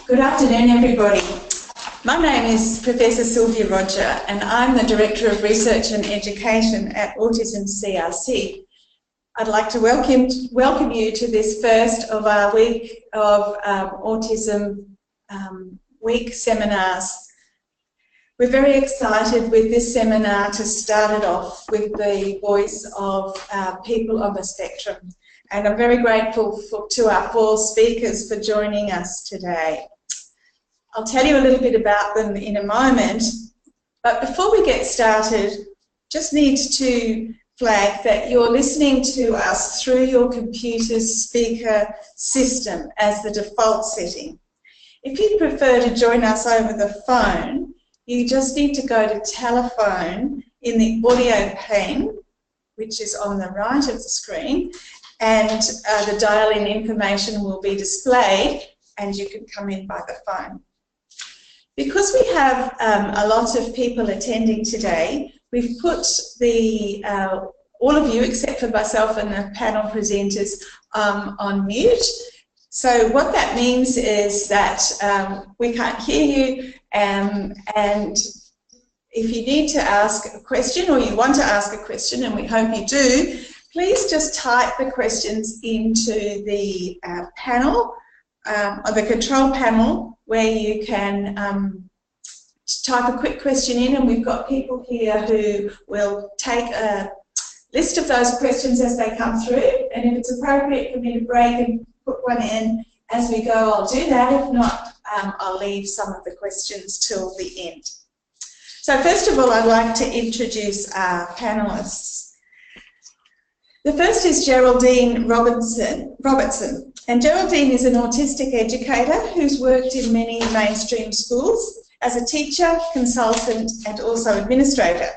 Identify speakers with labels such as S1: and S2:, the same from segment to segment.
S1: Good afternoon, everybody. My name is Professor Sylvia Roger, and I'm the Director of Research and Education at Autism CRC. I'd like to welcome you to this first of our week of Autism Week seminars. We're very excited with this seminar to start it off with the voice of people on the spectrum. And I'm very grateful to our 4 speakers for joining us today. I'll tell you a little bit about them in a moment, but before we get started, just need to flag that you're listening to us through your computer's speaker system as the default setting. If you prefer to join us over the phone, you just need to go to telephone in the audio pane, which is on the right of the screen, and the dial-in information will be displayed and you can come in by the phone. Because we have a lot of people attending today, we've put all of you, except for myself and the panel presenters, on mute. So what that means is that we can't hear you, and if you need to ask a question or you want to ask a question, and we hope you do, please just type the questions into the panel, or the control panel, where you can type a quick question in, and we've got people here who will take a list of those questions as they come through, and if it's appropriate for me to break and put one in as we go, I'll do that. If not, I'll leave some of the questions till the end. So first of all, I'd like to introduce our panellists. The first is Geraldine Robertson, and Geraldine is an autistic educator who's worked in many mainstream schools as a teacher, consultant, and also administrator.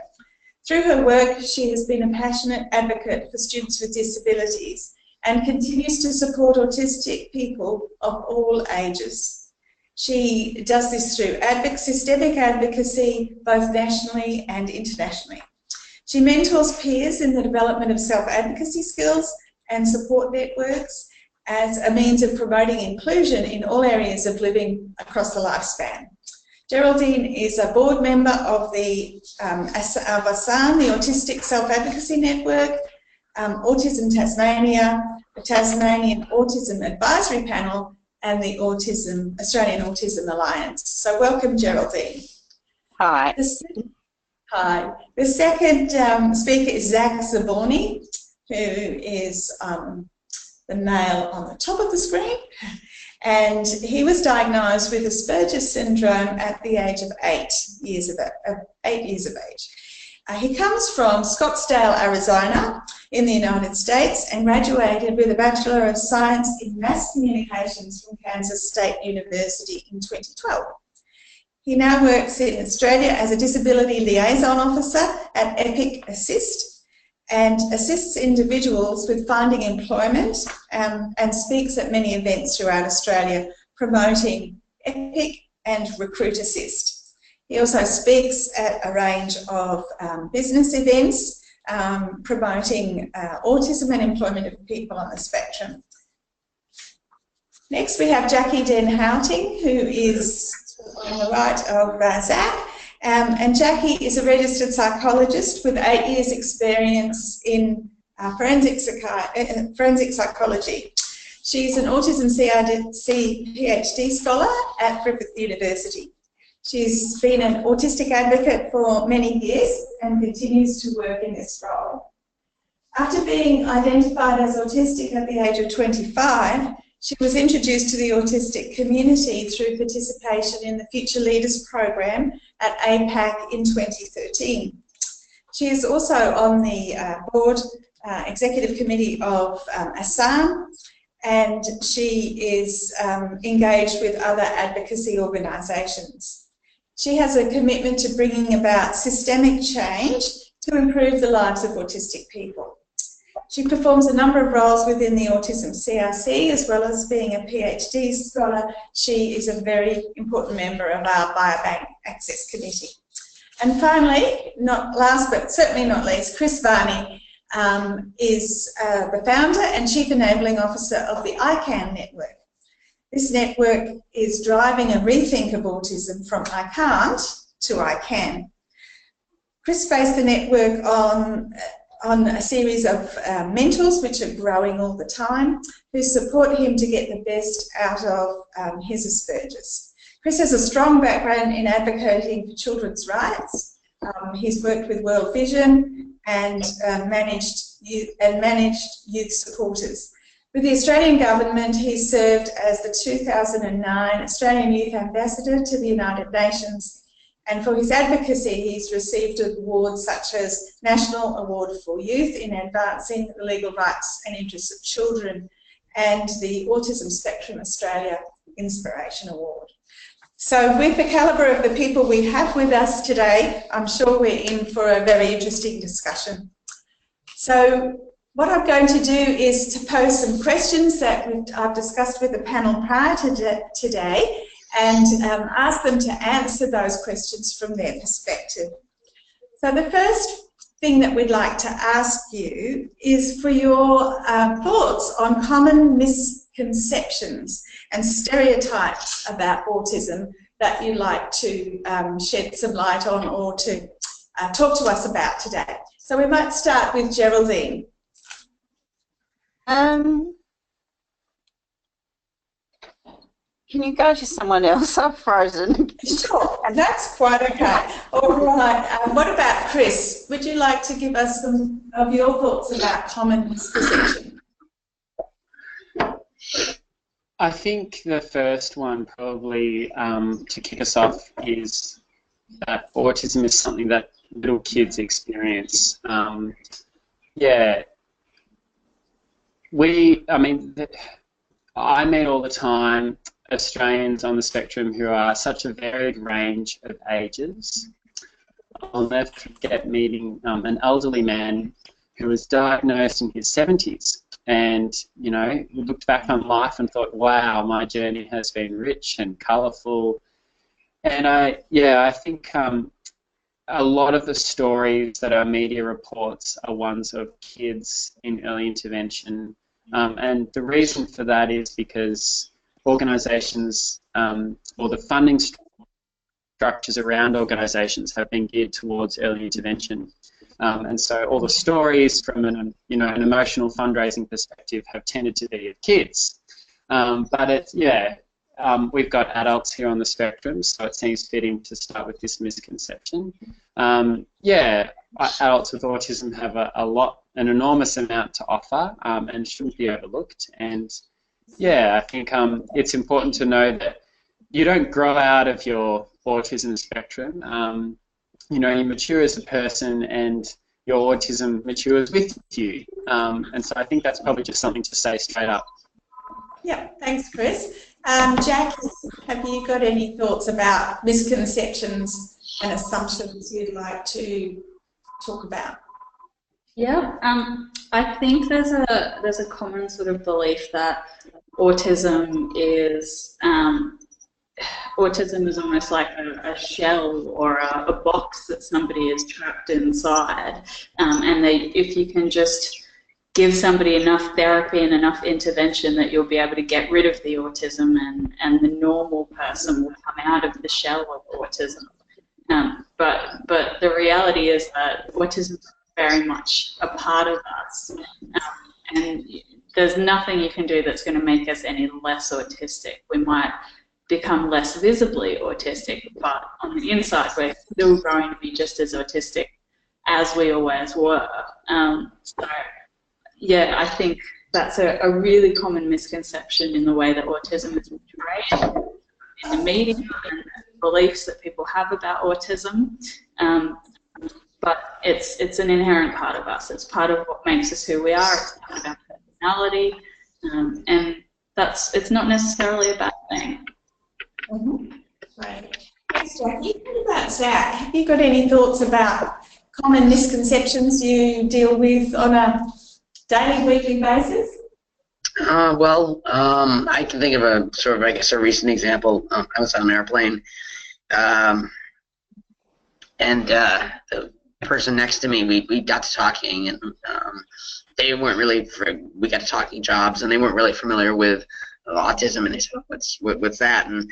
S1: Through her work, she has been a passionate advocate for students with disabilities and continues to support autistic people of all ages. She does this through systemic advocacy, both nationally and internationally. She mentors peers in the development of self-advocacy skills and support networks as a means of promoting inclusion in all areas of living across the lifespan. Geraldine is a board member of the ASAN, the Autistic Self-Advocacy Network, Autism Tasmania, the Tasmanian Autism Advisory Panel, and the Australian Autism Alliance. So welcome, Geraldine.
S2: Hi.
S1: Hi. The second speaker is Zaborny, who is the male on the top of the screen, and he was diagnosed with Asperger's syndrome at the age of 8 years of age. He comes from Scottsdale, Arizona, in the United States, and graduated with a Bachelor of Science in Mass Communications from Kansas State University in 2012. He now works in Australia as a Disability Liaison Officer at EPIC Assist, and assists individuals with finding employment and speaks at many events throughout Australia promoting EPIC and Recruit Assist. He also speaks at a range of business events promoting autism and employment of people on the spectrum. Next we have Jacky Houting, who is on the right of Zach. And Jacky is a registered psychologist with 8 years' experience in forensic psychology. She's an Autism CRC PhD scholar at Griffith University. She's been an autistic advocate for many years and continues to work in this role. After being identified as autistic at the age of 25, she was introduced to the autistic community through participation in the Future Leaders program at APAC in 2013. She is also on the board executive committee of ASAN, and she is engaged with other advocacy organisations. She has a commitment to bringing about systemic change to improve the lives of autistic people. She performs a number of roles within the Autism CRC, as well as being a PhD scholar. She is a very important member of our Biobank Access Committee. And finally, not last but certainly not least, Chris Varney is the founder and Chief Enabling Officer of the ICAN network. This network is driving a rethink of autism from I can't to I can. Chris based the network on a series of mentors, which are growing all the time, who support him to get the best out of his Asperger's. Chris has a strong background in advocating for children's rights. He's worked with World Vision and managed youth supporters. With the Australian Government, he served as the 2009 Australian Youth Ambassador to the United Nations, and for his advocacy he's received awards such as National Award for Youth in Advancing the Legal Rights and Interests of Children and the Autism Spectrum Australia Inspiration Award. So with the calibre of the people we have with us today, I'm sure we're in for a very interesting discussion. So what I'm going to do is to pose some questions that I've discussed with the panel prior to today and ask them to answer those questions from their perspective. So the first thing that we'd like to ask you is for your thoughts on common misconceptions and stereotypes about autism that you'd like to shed some light on or to talk to us about today. So we might start with Geraldine.
S2: Can you go to someone else? I'm frozen.
S1: Sure, and that's quite okay. All right, what about Chris? Would you like to give us some of your thoughts about common misconceptions?
S3: I think the first one probably to kick us off is that autism is something that little kids experience. Yeah, I meet all the time Australians on the spectrum who are such a varied range of ages. I'll never forget meeting an elderly man who was diagnosed in his 70s, and you know, looked back on life and thought, wow, my journey has been rich and colourful. And I think a lot of the stories that our media reports are ones of kids in early intervention, and the reason for that is because organisations or the funding structures around organisations have been geared towards early intervention, and so all the stories from an emotional fundraising perspective have tended to be of kids, but we've got adults here on the spectrum, so it seems fitting to start with this misconception. Adults with autism have an enormous amount to offer, and shouldn't be overlooked. And I think it's important to know that you don't grow out of your autism spectrum. You mature as a person, and your autism matures with you. And so I think that's probably just something to say straight up.
S1: Yeah, thanks, Chris. Jacky, have you got any thoughts about misconceptions and assumptions you'd like to talk about?
S4: Yeah, I think there's a common sort of belief that autism is almost like a shell or a box that somebody is trapped inside, and if you can just give somebody enough therapy and enough intervention that you'll be able to get rid of the autism, and the normal person will come out of the shell of autism. But the reality is that autism is very much a part of us, and there's nothing you can do that's going to make us any less autistic. We might become less visibly autistic, but on the inside we're still going to be just as autistic as we always were. I think that's a really common misconception in the way that autism is portrayed in the media and beliefs that people have about autism. But it's an inherent part of us. It's part of what makes us who we are. It's part of our personality, and it's not necessarily a bad thing.
S1: Mm-hmm. Right. Thanks, Jacky. What about Zach? Have you got any thoughts about common misconceptions you deal with on a daily, weekly basis?
S5: I can think of a sort of, I guess, a recent example. I was on an airplane, and the person next to me, we got to talking, and they weren't really, we got to talking jobs, and they weren't really familiar with autism, and they said, what's that? And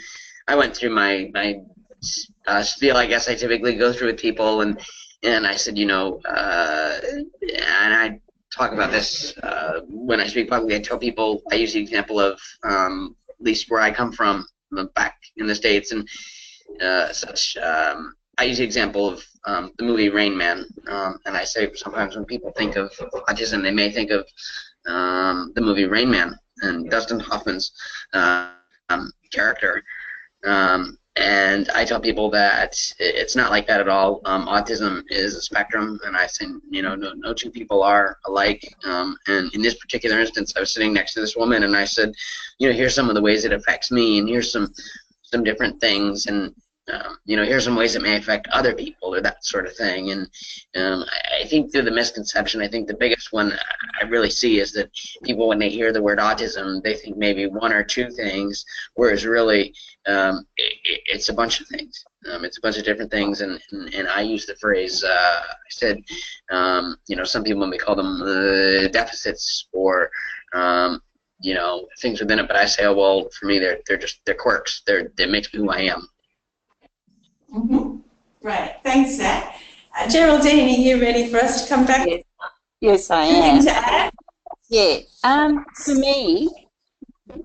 S5: I went through my spiel, I guess I typically go through with people, and I said, you know, and I talk about this when I speak publicly. I tell people, I use the example of at least where I come from, back in the States, and such. I use the example of the movie Rain Man, and I say sometimes when people think of autism, they may think of the movie Rain Man and Dustin Hoffman's character. And I tell people that it's not like that at all. Autism is a spectrum, and I say, you know, no two people are alike. And in this particular instance, I was sitting next to this woman, and I said, you know, here's some of the ways it affects me, and here's some different things, and you know, here's some ways it may affect other people, or that sort of thing. And I think through the misconception, I think the biggest one I really see is that people, when they hear the word autism, they think maybe one or two things, whereas really it's a bunch of things. It's a bunch of different things, and I use the phrase, I said, you know, some people may call them deficits, or you know, things within it, but I say, oh, well, for me, they're quirks. They make me who I am.
S1: Mm-hmm. Right. Thanks, Zach. Geraldine, are you ready for us to come back?
S2: Yes, I am. Yeah. For me,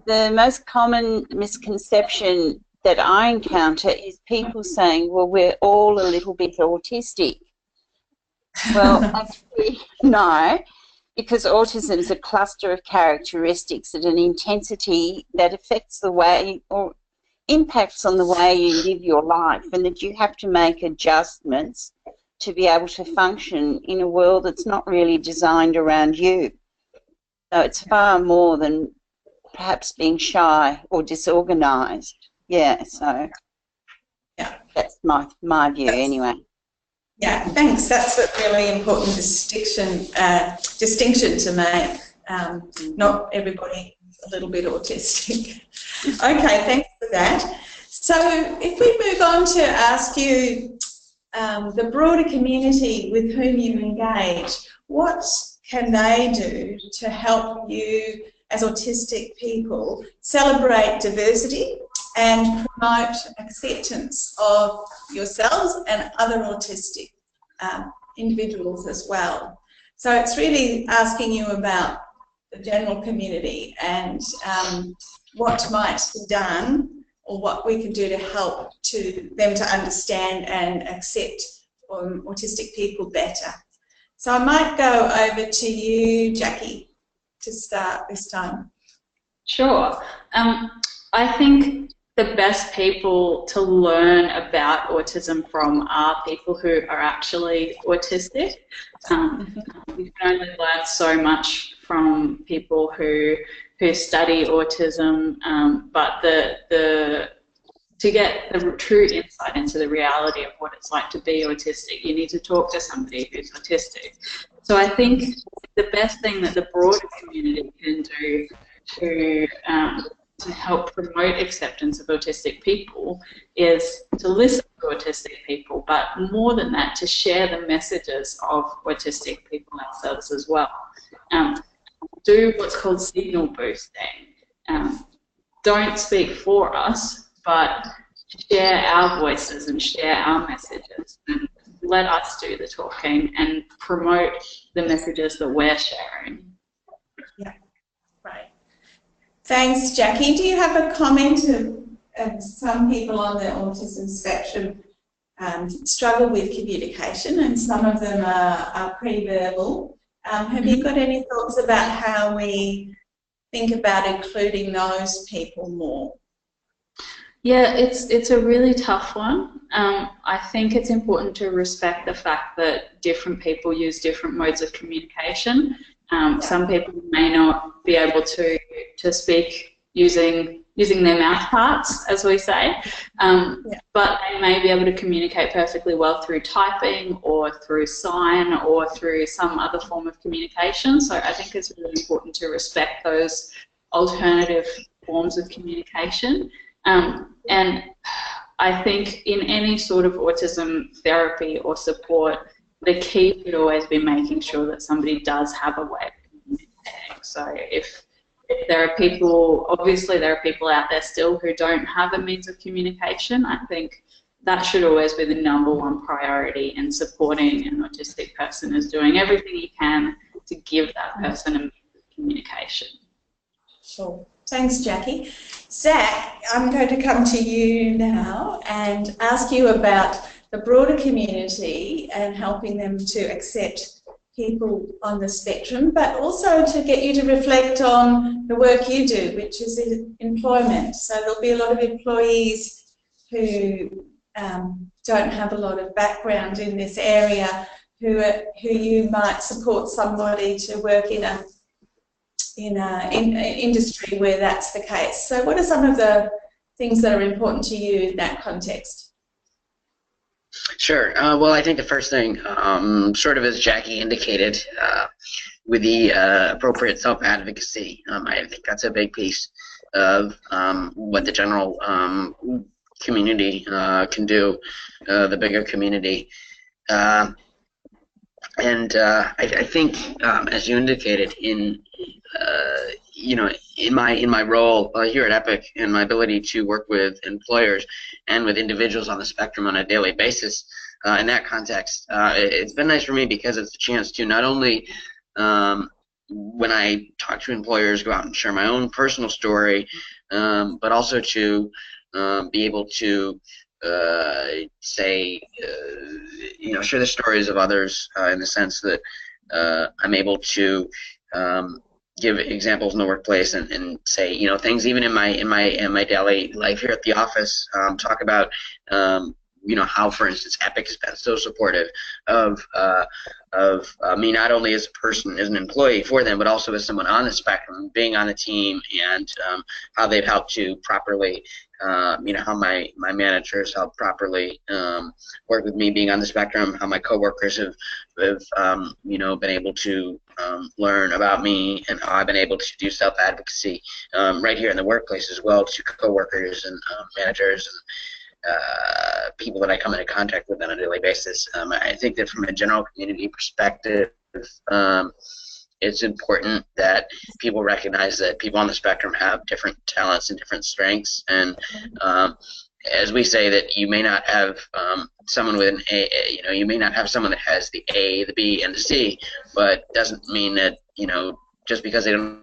S2: the most common misconception that I encounter is people saying, well, we're all a little bit autistic. Well, actually, no, because autism is a cluster of characteristics at an intensity that affects the way, or impacts on the way you live your life, and that you have to make adjustments to be able to function in a world that's not really designed around you. So it's far more than perhaps being shy or disorganised. Yeah, so
S1: yeah,
S2: that's my view anyway.
S1: Yeah, thanks. That's a really important distinction to make. Not everybody is a little bit autistic. Okay, thanks for that. So if we move on to ask you, the broader community with whom you engage, what can they do to help you as autistic people celebrate diversity and promote acceptance of yourselves and other autistic individuals as well? So it's really asking you about the general community and what might be done, or what we can do to help them to understand and accept autistic people better. So I might go over to you, Jacky, to start this time.
S4: Sure. I think the best people to learn about autism from are people who are actually autistic. You can only learn so much from people who study autism, but to get the true insight into the reality of what it's like to be autistic, you need to talk to somebody who's autistic. So I think the best thing that the broader community can do to help promote acceptance of autistic people is to listen to autistic people, but more than that, to share the messages of autistic people themselves as well. Do what's called signal boosting. Don't speak for us, but share our voices and share our messages, and let us do the talking and promote the messages that we're sharing.
S1: Yeah, right. Thanks, Jacky. Do you have a comment of some people on the autism spectrum struggle with communication, and some of them are pre-verbal? Have you got any thoughts about how we think about including those people more?
S4: Yeah, it's a really tough one. I think it's important to respect the fact that different people use different modes of communication. Some people may not be able to speak using their mouth parts, as we say, but they may be able to communicate perfectly well through typing or through sign or through some other form of communication. So I think it's really important to respect those alternative forms of communication. And I think in any sort of autism therapy or support, the key should always be making sure that somebody does have a way of communicating. So if there are people, obviously there are people out there still who don't have a means of communication. I think that should always be the #1 priority in supporting an autistic person, is doing everything you can to give that person a means of communication.
S1: Sure. Thanks, Jackie. Zach, I'm going to come to you now and ask you about the broader community and helping them to accept people on the spectrum, but also to get you to reflect on the work you do, which is in employment. So there'll be a lot of employees who don't have a lot of background in this area, who you might support somebody to work in an industry where that's the case. So what are some of the things that are important to you in that context?
S5: Sure. Well, I think the first thing, sort of as Jackie indicated, with the appropriate self-advocacy, I think that's a big piece of what the general community can do, the bigger community. I think, as you indicated, in my role here at EPIC, and my ability to work with employers and with individuals on the spectrum on a daily basis, in that context, it's been nice for me because it's a chance to not only, when I talk to employers, go out and share my own personal story, but also to be able to share the stories of others in the sense that I'm able to give examples in the workplace and say, things even in my daily life here at the office. Talk about how, for instance, EPIC has been so supportive of me, not only as a person, as an employee for them, but also as someone on the spectrum, being on the team, and how they've helped to properly, how my managers help properly work with me being on the spectrum, how my coworkers have been able to learn about me, and how I've been able to do self-advocacy right here in the workplace as well to coworkers and managers and people that I come into contact with on a daily basis. I think that from a general community perspective, it's important that people recognize that people on the spectrum have different talents and different strengths, and as we say, that you may not have someone with an A, you may not have someone that has the A, the B, and the C, but doesn't mean that, just because they don't.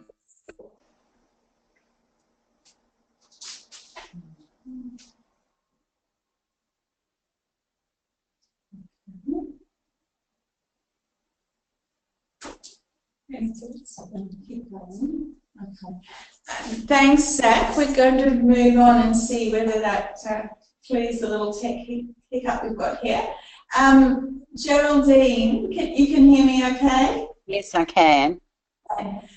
S1: Thanks, Zach. We're going to move on and see whether that clears the little tech hiccup we've got here. Geraldine, you can hear me okay?
S2: Yes, I can.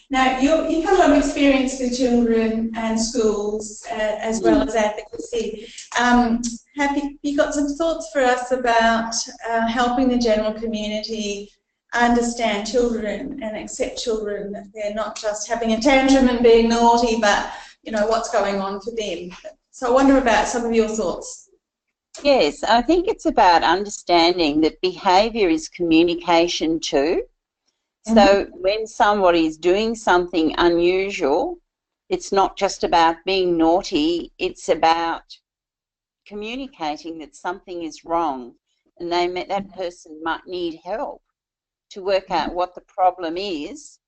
S1: Now, you've got a lot of experience with children and schools as well as advocacy. Have you got some thoughts for us about helping the general community understand children and accept children, that they're not just having a tantrum and being naughty, but what's going on for them? So I wonder about some of your thoughts.
S2: Yes, I think it's about understanding that behaviour is communication too. So when somebody is doing something unusual, it's not just about being naughty, it's about communicating that something is wrong, and that person might need help to work out what the problem is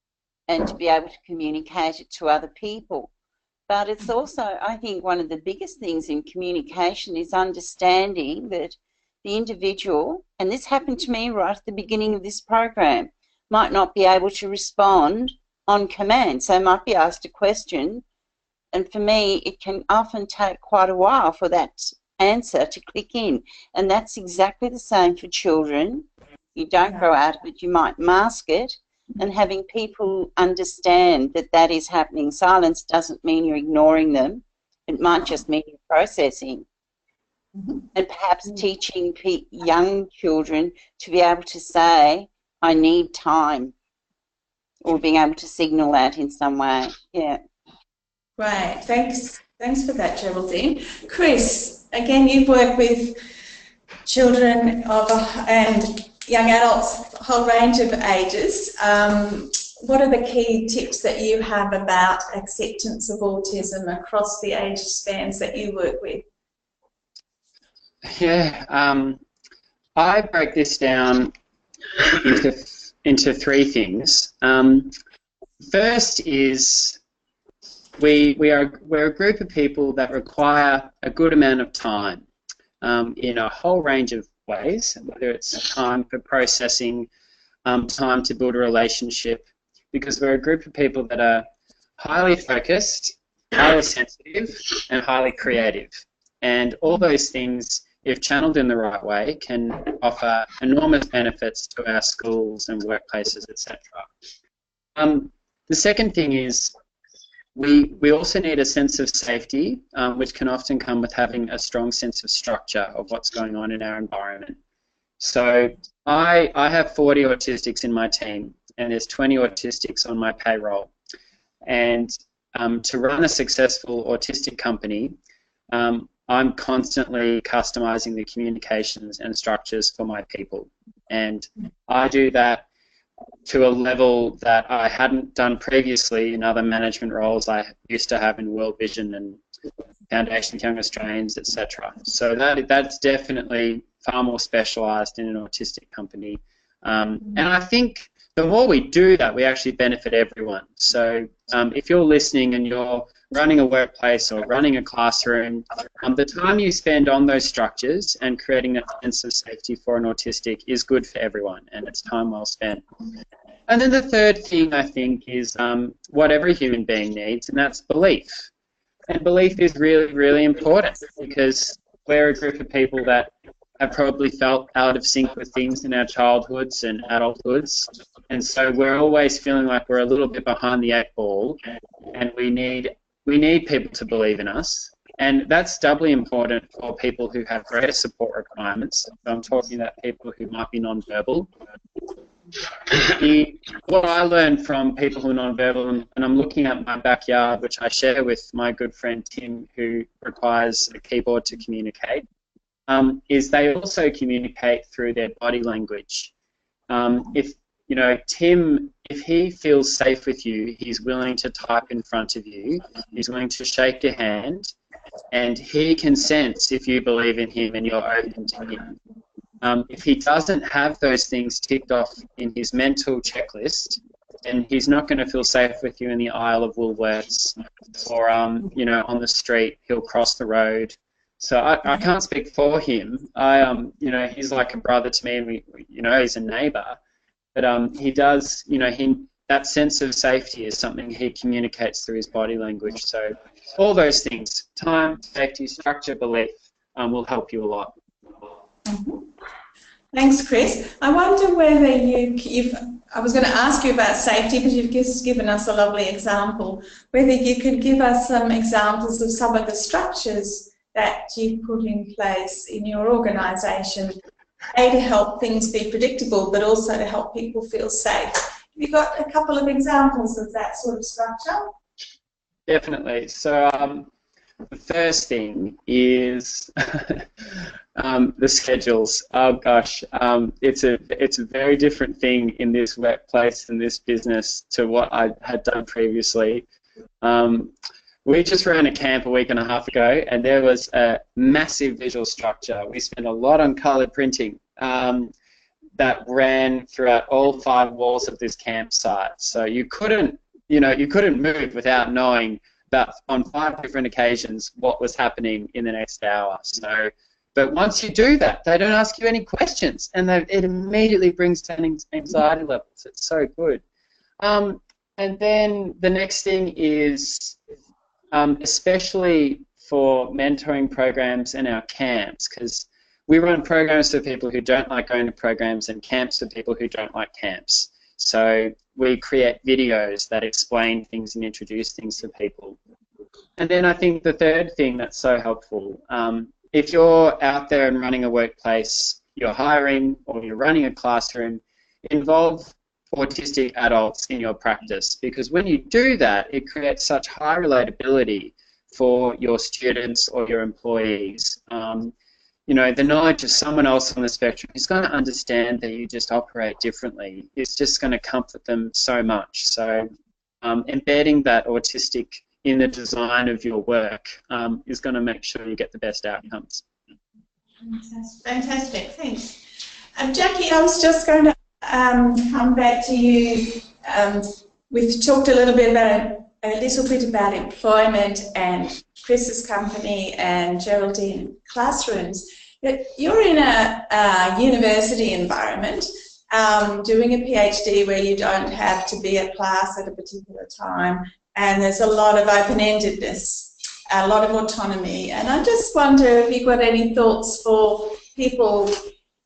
S2: and to be able to communicate it to other people. But it's also, I think, one of the biggest things in communication is understanding that the individual, and this happened to me right at the beginning of this program, might not be able to respond on command. So might be asked a question, and for me it can often take quite a while for that answer to click in. And that's exactly the same for children. You don't grow out of it, you might mask it, and having people understand that that is happening. Silence doesn't mean you're ignoring them, it might just mean you're processing. And perhaps teaching young children to be able to say, I need time, or being able to signal that in some way. Yeah.
S1: Right, thanks for that, Geraldine. Chris, again, you've worked with children and young adults, a whole range of ages. what are the key tips that you have about acceptance of autism across the age spans that you work with?
S3: Yeah, I break this down into three things. First is we're a group of people that require a good amount of time in a whole range of ways, whether it's time for processing, time to build a relationship, because we're a group of people that are highly focused, highly sensitive, and highly creative. And all those things, if channeled in the right way, can offer enormous benefits to our schools and workplaces, etc. The second thing is we also need a sense of safety, which can often come with having a strong sense of structure of what's going on in our environment. So I have 40 autistics in my team, and there's 20 autistics on my payroll. And to run a successful autistic company, I'm constantly customizing the communications and structures for my people. And I do that to a level that I hadn't done previously in other management roles I used to have in World Vision and Foundation of Young Australians, etc. So that's definitely far more specialised in an autistic company. And I think the more we do that, we actually benefit everyone. So if you're listening and you're running a workplace or running a classroom, the time you spend on those structures and creating that sense of safety for an autistic is good for everyone, and it's time well spent. And then the third thing, I think, is what every human being needs, and that's belief. And belief is really, really important, because we're a group of people that have probably felt out of sync with things in our childhoods and adulthoods, and so we're always feeling like we're a little bit behind the 8 ball, and we need people to believe in us, and that's doubly important for people who have greater support requirements. So I'm talking about people who might be non-verbal. What I learned from people who are non-verbal, and I'm looking at my backyard, which I share with my good friend Tim, who requires a keyboard to communicate, is they also communicate through their body language. If you know, Tim, if he feels safe with you, he's willing to type in front of you, he's willing to shake your hand, and he can sense if you believe in him and you're open to him. If he doesn't have those things ticked off in his mental checklist, then he's not going to feel safe with you in the aisle of Woolworths, or you know, on the street. He'll cross the road. So I can't speak for him. You know, he's like a brother to me, and you know, he's a neighbour. But he does, you know, that sense of safety is something he communicates through his body language. So all those things, time, safety, structure, belief, will help you a lot.
S1: Thanks, Chris. I wonder whether I was going to ask you about safety, but you've just given us a lovely example, whether you could give us some examples of some of the structures that you've put in place in your organisation, to help things be predictable, but also to help people feel safe. Have you got a couple of examples of that sort of structure?
S3: Definitely. So the first thing is the schedules. Oh gosh, it's a very different thing in this workplace and this business to what I had done previously. We just ran a camp a week and a half ago, and there was a massive visual structure. We spent a lot on coloured printing that ran throughout all 5 walls of this campsite. So you couldn't move without knowing that on 5 different occasions what was happening in the next hour. So, but once you do that, they don't ask you any questions, and it immediately brings down anxiety levels. It's so good. And then the next thing is, especially for mentoring programs and our camps, because we run programs for people who don't like going to programs and camps for people who don't like camps. So we create videos that explain things and introduce things to people. And then I think the third thing that's so helpful, if you're out there and running a workplace, you're hiring or you're running a classroom, involve autistic adults in your practice, because when you do that, it creates such high relatability for your students or your employees. You you know, the knowledge of someone else on the spectrum who's going to understand that you just operate differently is just going to comfort them so much. So embedding that autistic in the design of your work is going to make sure you get the best outcomes.
S1: Fantastic, thanks. Jacky, I was just going to come back to you. We've talked a little bit about employment and Chris's company and Geraldine classrooms. But you're in a university environment doing a PhD where you don't have to be at class at a particular time, and there's a lot of open-endedness, a lot of autonomy. And I just wonder if you've got any thoughts for people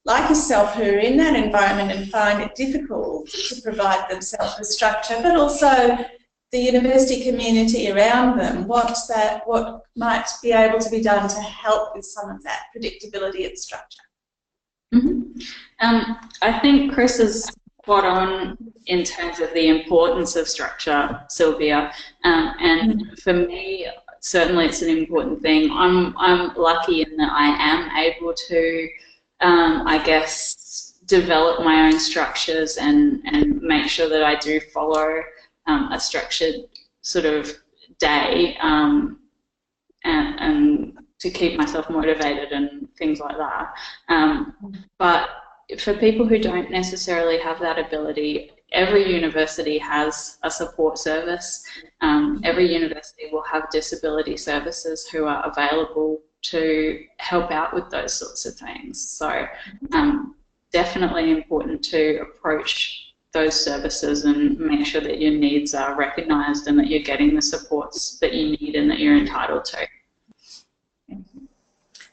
S1: like yourself who are in that environment and find it difficult to provide themselves with structure, but also the university community around them. What might be able to be done to help with some of that predictability and structure?
S4: I think Chris is spot on in terms of the importance of structure, Sylvia. And for me, certainly it's an important thing. I'm lucky in that I am able to, I guess, develop my own structures and make sure that I do follow a structured sort of day and to keep myself motivated and things like that. But for people who don't necessarily have that ability, every university has a support service. Every university will have disability services who are available to help out with those sorts of things. So definitely important to approach those services and make sure that your needs are recognised and that you're getting the supports that you need and that you're entitled to.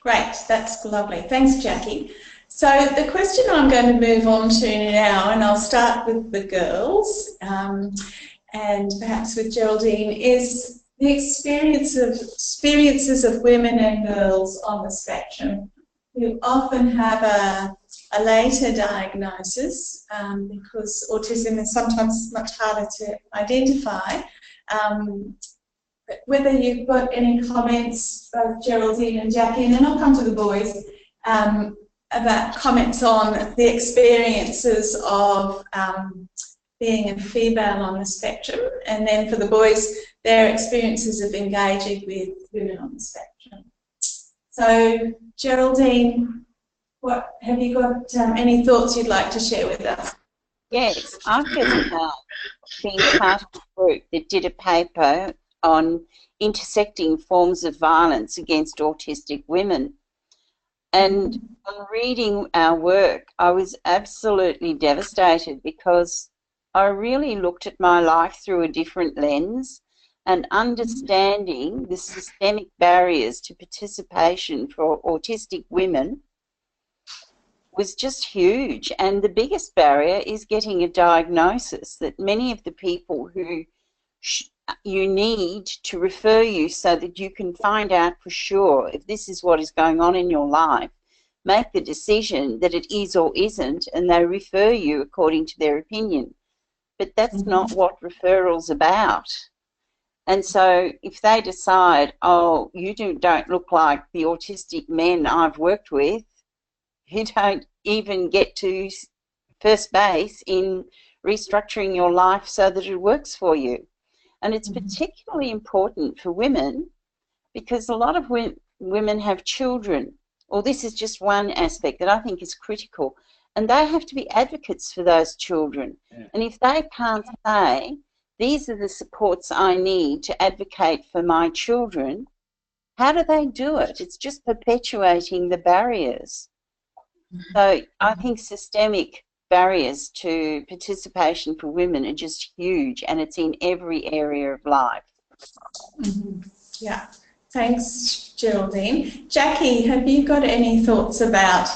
S1: Great, that's lovely. Thanks, Jacky. So the question I'm going to move on to now, and I'll start with the girls and perhaps with Geraldine, is the experiences of women and girls on the spectrum who often have a later diagnosis because autism is sometimes much harder to identify. But whether you've got any comments, both Geraldine and Jacky, and then I'll come to the boys, about comments on the experiences of being a female on the spectrum, and then for the boys, their experiences of engaging with women on the spectrum. So, Geraldine, what have you got? Any thoughts you'd like to share with us?
S2: Yes, I've just been part of a group that did a paper on intersecting forms of violence against autistic women. And on reading our work, I was absolutely devastated because I really looked at my life through a different lens, and understanding the systemic barriers to participation for autistic women was just huge. And the biggest barrier is getting a diagnosis, that many of the people who you need to refer you so that you can find out for sure if this is what is going on in your life, make the decision that it is or isn't, and they refer you according to their opinion. But that's not what referral's about. And so if they decide, oh, you don't look like the autistic men I've worked with, you don't even get to first base in restructuring your life so that it works for you. And it's particularly important for women because a lot of women have children. Well, this is just one aspect that I think is critical. And they have to be advocates for those children. Yeah. And if they can't say, these are the supports I need to advocate for my children, how do they do it? It's just perpetuating the barriers. So I think systemic barriers to participation for women are just huge, and it's in every area of life.
S1: Yeah, thanks, Geraldine. Jacky, have you got any thoughts about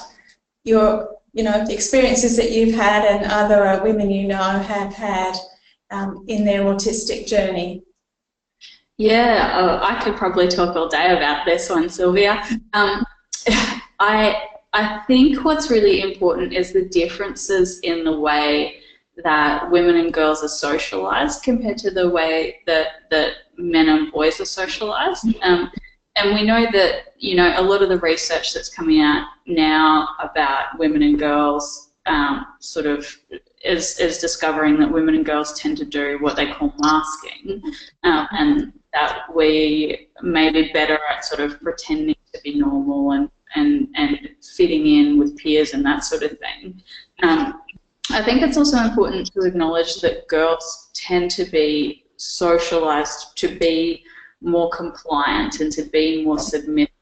S1: your, the experiences that you've had and other women you know have had in their autistic journey?
S4: Yeah, I could probably talk all day about this one, Sylvia. I think what's really important is the differences in the way that women and girls are socialised compared to the way that men and boys are socialised. And we know that, you know, a lot of the research that's coming out now about women and girls sort of is discovering that women and girls tend to do what they call masking, and that we may be better at sort of pretending to be normal and fitting in with peers and that sort of thing. I think it's also important to acknowledge that girls tend to be socialized to be more compliant and to be more submissive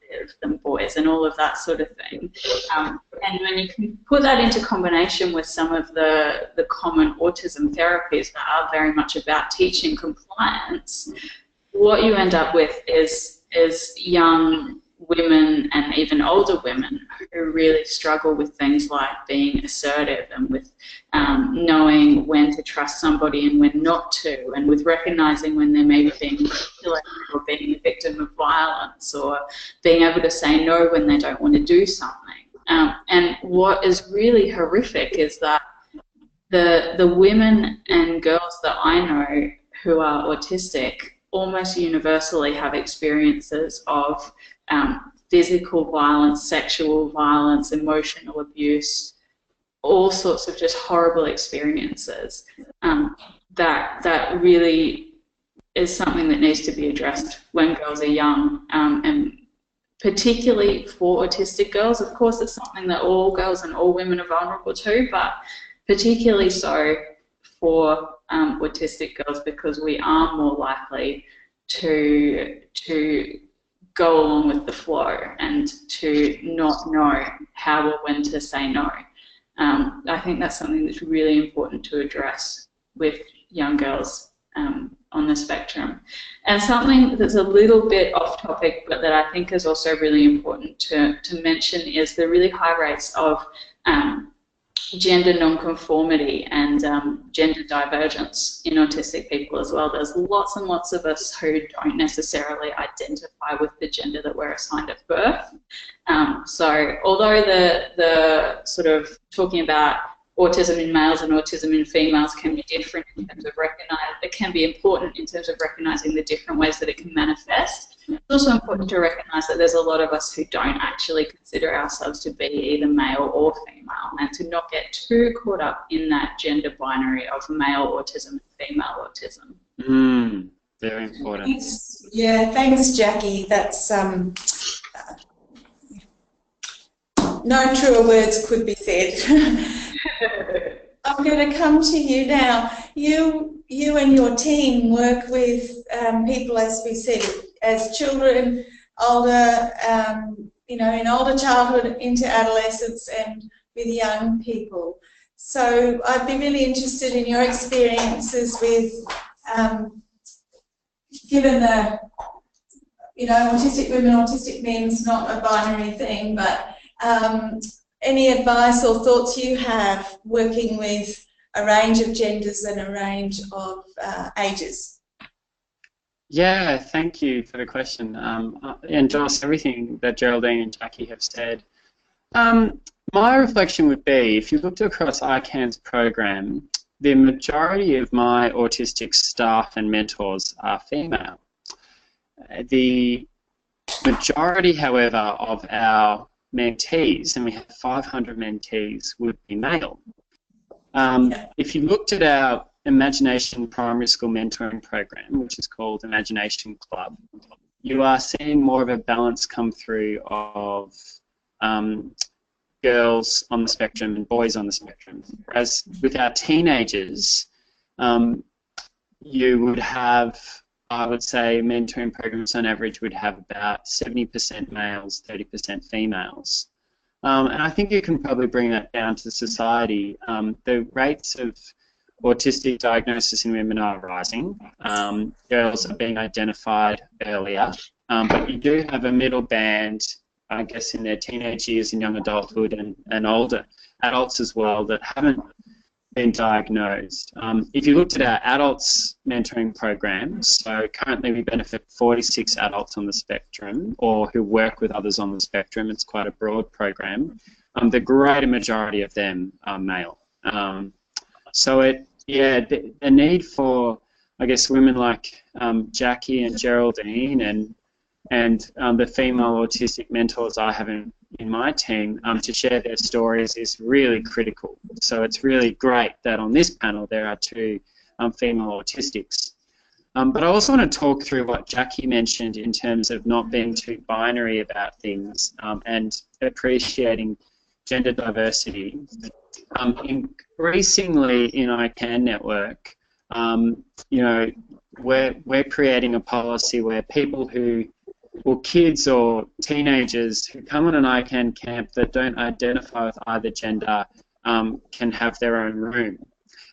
S4: than boys and all of that sort of thing. And when you can put that into combination with some of the common autism therapies that are very much about teaching compliance, what you end up with is young women and even older women who really struggle with things like being assertive and with knowing when to trust somebody and when not to, and with recognizing when they may be being manipulated or being a victim of violence, or being able to say no when they don't want to do something. And what is really horrific is that the women and girls that I know who are autistic almost universally have experiences of physical violence, sexual violence, emotional abuse, all sorts of just horrible experiences. That really is something that needs to be addressed when girls are young, and particularly for autistic girls. Of course, it's something that all girls and all women are vulnerable to, but particularly so for autistic girls, because we are more likely to go along with the flow and to not know how or when to say no. I think that's something that's really important to address with young girls on the spectrum. And something that's a little bit off topic, but that I think is also really important to mention, is the really high rates of gender nonconformity and gender divergence in autistic people as well. There's lots and lots of us who don't necessarily identify with the gender that we're assigned at birth. So although the sort of talking about autism in males and autism in females can be different in terms of it can be important in terms of recognizing the different ways that it can manifest. It's also important to recognize that there's a lot of us who don't actually consider ourselves to be either male or female, and to not get too caught up in that gender binary of male autism and female autism.
S3: Very important.
S1: Thanks. Yeah, thanks, Jackie. That's no truer words could be said. I'm going to come to you now. You and your team work with people, as we said, as children, older, you know, in older childhood into adolescence, and with young people. So I'd be really interested in your experiences with, given the, you know, autistic women, autistic men's not a binary thing, but any advice or thoughts you have working with a range of genders and a range of ages?
S3: Yeah, thank you for the question. I endorse everything that Geraldine and Jacky have said. My reflection would be, if you looked across ICAN's program, the majority of my autistic staff and mentors are female. The majority, however, of our mentees, and we have 500 mentees, would be male. If you looked at our Imagination Primary School Mentoring Program, which is called Imagination Club, you are seeing more of a balance come through of girls on the spectrum and boys on the spectrum. Whereas with our teenagers, you would have, I would say, mentoring programs on average would have about 70% males, 30% females. And I think you can probably bring that down to society. The rates of autistic diagnosis in women are rising. Girls are being identified earlier. But you do have a middle band, I guess, in their teenage years and young adulthood and older adults as well that haven't been diagnosed. If you looked at our adults mentoring programs, so currently we benefit 46 adults on the spectrum or who work with others on the spectrum. It's quite a broad program. The greater majority of them are male. So the need for, I guess, women like Jacky and Geraldine and and the female autistic mentors I have in my team to share their stories is really critical. So it's really great that on this panel there are two female autistics. But I also want to talk through what Jacky mentioned in terms of not being too binary about things and appreciating gender diversity. Increasingly in ICAN network, you know, we're creating a policy where people who, or kids or teenagers who come on an ICAN camp that don't identify with either gender can have their own room.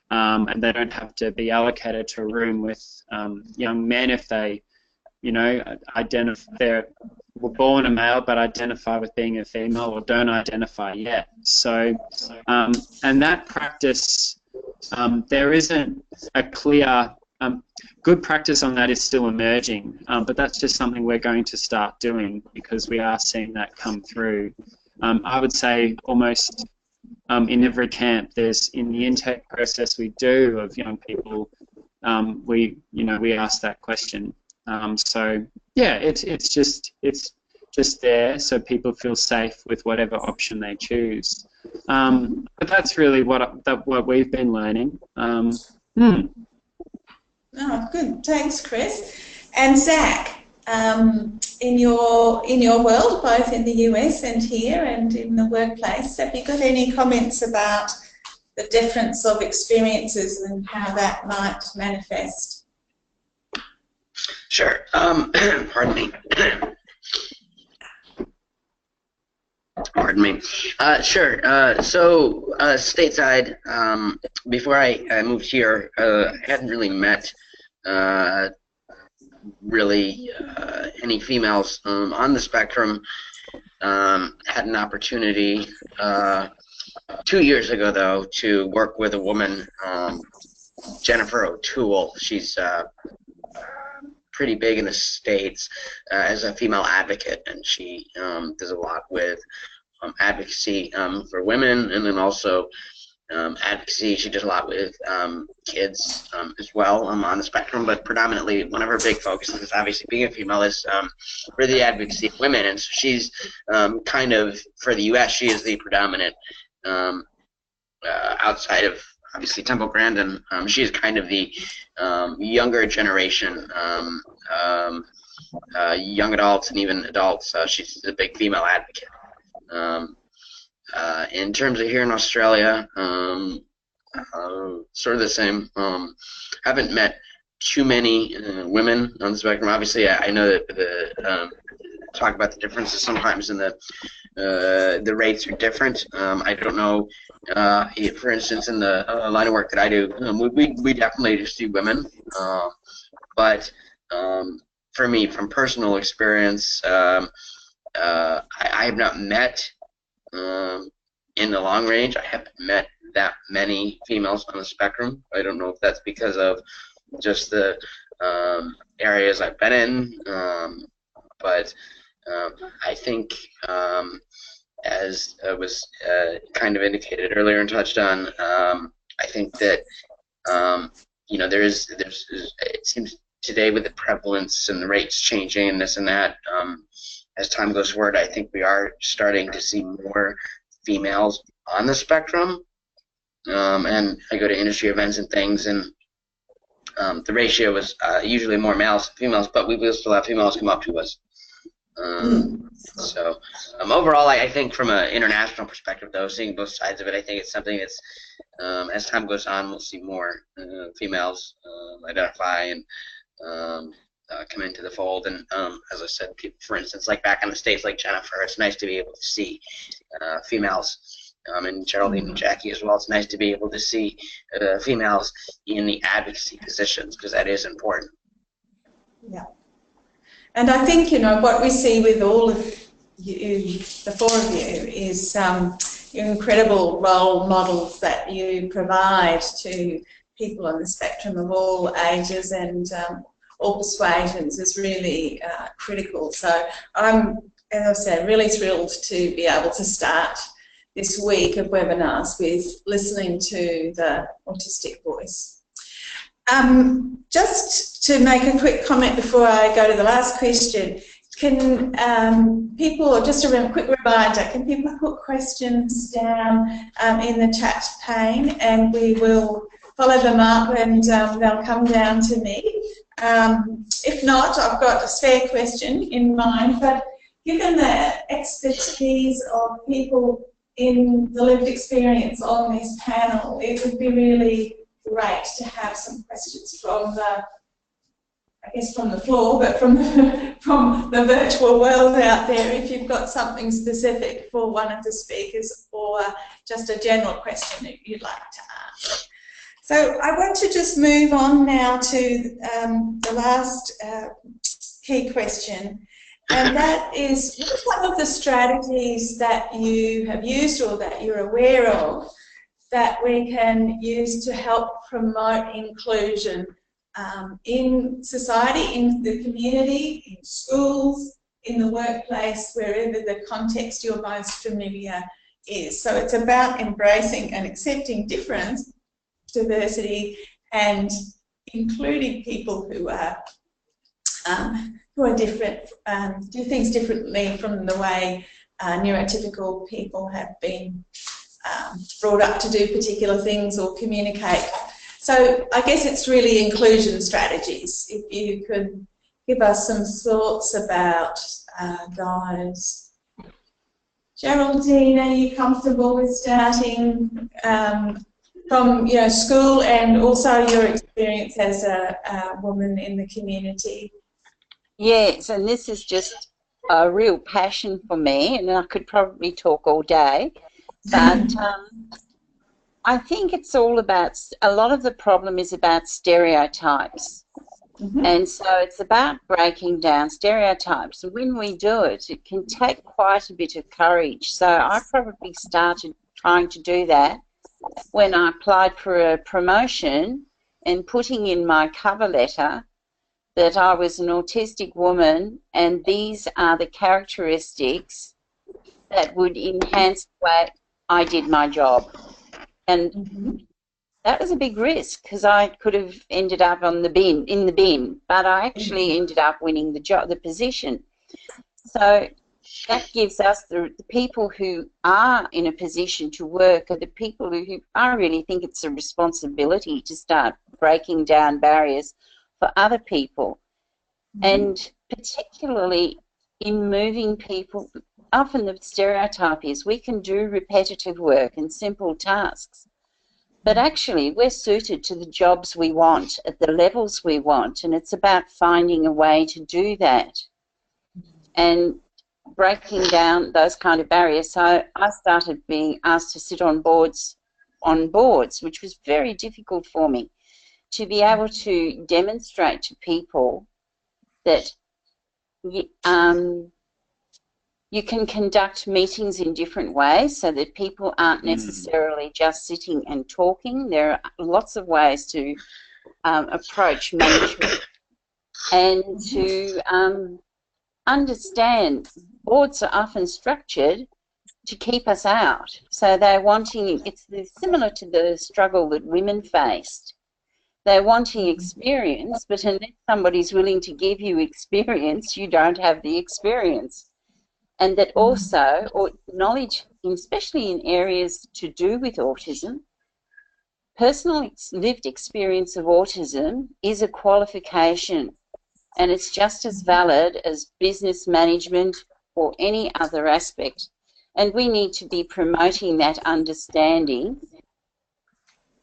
S3: And they don't have to be allocated to a room with young men if they, you know, were born a male but identify with being a female or don't identify yet. So, and that practice, there isn't a clear, good practice on that is still emerging, but that's just something we're going to start doing because we are seeing that come through. I would say almost in every camp, there's in the intake process we do of young people, we ask that question. So yeah, it's just there so people feel safe with whatever option they choose. But that's really what we've been learning.
S1: Oh, good. Thanks, Chris. And Zach, in your world, both in the US and here and in the workplace, have you got any comments about the difference of experiences and how that might manifest?
S5: Sure. Pardon me. Pardon me. Sure. So stateside, before I moved here, I hadn't really met any females on the spectrum. Had an opportunity 2 years ago, though, to work with a woman, Jennifer O'Toole. She's pretty big in the States as a female advocate, and she does a lot with advocacy for women, and then also advocacy. She does a lot with kids as well on the spectrum, but predominantly one of her big focuses, obviously being a female, is for the advocacy of women. And so she's kind of, for the U.S., she is the predominant, outside of obviously Temple Grandin, she is kind of the younger generation, young adults and even adults. She's a big female advocate. In terms of here in Australia, sort of the same. Haven't met too many women on the spectrum. Obviously, I know that the talk about the differences sometimes in the rates are different. I don't know. For instance, in the line of work that I do, we definitely do see women. But for me, from personal experience, I have not met. In the long range, I haven't met that many females on the spectrum. I don't know if that's because of just the areas I've been in, but I think, as was kind of indicated earlier and touched on, I think that you know, there's it seems today with the prevalence and the rates changing and this and that, as time goes forward, I think we are starting to see more females on the spectrum, and I go to industry events and things, and the ratio is usually more males than females, but we will still have females come up to us. So overall, I think from an international perspective, though, seeing both sides of it, I think it's something that's, as time goes on, we'll see more females identify and come into the fold. And as I said, people, for instance, like back in the States, like Jennifer, it's nice to be able to see females, and Geraldine and Jacky as well. It's nice to be able to see females in the advocacy positions, because that is important.
S1: Yeah. And I think, you know, what we see with all of you, the four of you, is incredible role models that you provide to people on the spectrum of all ages and all persuasions is really critical. So I'm, as I said, really thrilled to be able to start this week of webinars with listening to the autistic voice. Just to make a quick comment before I go to the last question, can people, just a quick reminder, can people put questions down in the chat pane, and we will follow them up, and they'll come down to me. If not, I've got a spare question in mind, but given the expertise of people in the lived experience on this panel, it would be really great to have some questions from the, I guess from the floor, but from the virtual world out there, if you've got something specific for one of the speakers, or just a general question that you'd like to ask. So I want to just move on now to the last key question, and that is, what are some of the strategies that you have used or that you're aware of that we can use to help promote inclusion in society, in the community, in schools, in the workplace, wherever the context you're most familiar is. So it's about embracing and accepting difference, diversity, and including people who are different, do things differently from the way neurotypical people have been brought up to do particular things or communicate. So I guess it's really inclusion strategies. If you could give us some thoughts about those. Geraldine, are you comfortable with starting from school, and also your experience as a woman in the community?
S2: Yes, and this is just a real passion for me, and I could probably talk all day, but I think it's all about, a lot of the problem is about stereotypes. And so it's about breaking down stereotypes. And when we do it, it can take quite a bit of courage. So I probably started trying to do that when I applied for a promotion and putting in my cover letter that I was an autistic woman and these are the characteristics that would enhance the way I did my job. And that was a big risk, because I could have ended up in the bin, but I actually ended up winning the position. So that gives us the people who are in a position to work are the people who I really think it's a responsibility to start breaking down barriers for other people. And particularly in moving people, often the stereotype is we can do repetitive work and simple tasks, but actually we're suited to the jobs we want at the levels we want, and it's about finding a way to do that and breaking down those kind of barriers. So I started being asked to sit on boards, which was very difficult for me, to be able to demonstrate to people that you can conduct meetings in different ways so that people aren't necessarily just sitting and talking. There are lots of ways to approach management and to understand. Boards are often structured to keep us out. So they're wanting, it's similar to the struggle that women faced. They're wanting experience, but unless somebody's willing to give you experience, you don't have the experience. And that also, or knowledge, especially in areas to do with autism, personal lived experience of autism is a qualification, and it's just as valid as business management or any other aspect. And we need to be promoting that understanding